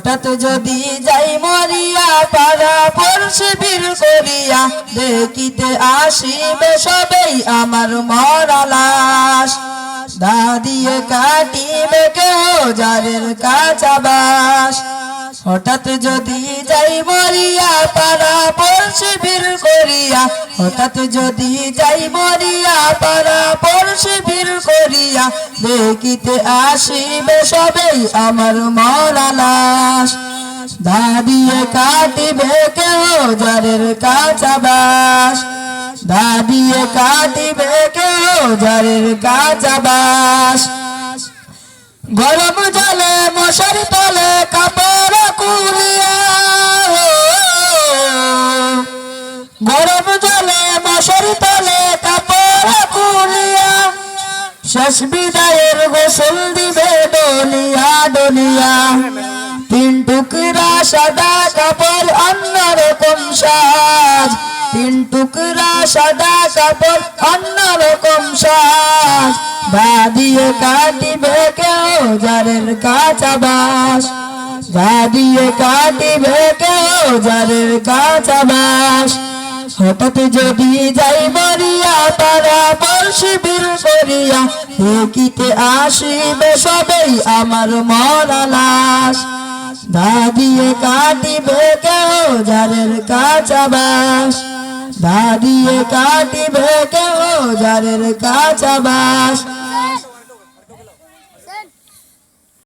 হঠাৎ যদি যাই মরিয়া পাড়া পড়শি বীর করিয়া দেখিতে আসিবে সবেই আমার মরা লাশ দাদিয়ে কাটিবে কেহ যারের কাঁচা বাস হঠাৎ যদি যাই মরিয়া পাড়া পড়শি বীর করিয়া হঠাৎ যদি যাই মরিয়া পাড়া পড়শি বীর করিয়া দেখিতে আসিবে সবেই আমার মরা লাশ দাদিয়ে কাটিবে কেহ যারের কাঁচা বাস দাদিয়ে কাটিবে কেহ যারের কাঁচা বাস গরম জলে মশারি তলে কাপড় কুলিয়া গরম জলে মশারি তলে কাপড় কুলিয়া শেষ বিদায়ের গোসল দিবে ডলিয়া ডলিয়া তিন টুকরা সাদা কাপড় অন্যরকম সাজ তিন টুকরা সাদা কাপড় অন্যরকম সাজ দাদিয়ে কাটিবে কেউ যারের কাঁচা বাস দাদিয়ে কাটিবে কেউ যারের কাঁচা বাস হঠাৎ যদি যাই মরিয়া পাড়া পড়শি বীর করিয়া দেখিতে আসিবে সবেই আমার মরা লাশ দাদিয়ে কাটিবে কেউ যারের কাঁচা বাস দাদিয়ে কাটিবে কেউ যারের কাঁচা বাস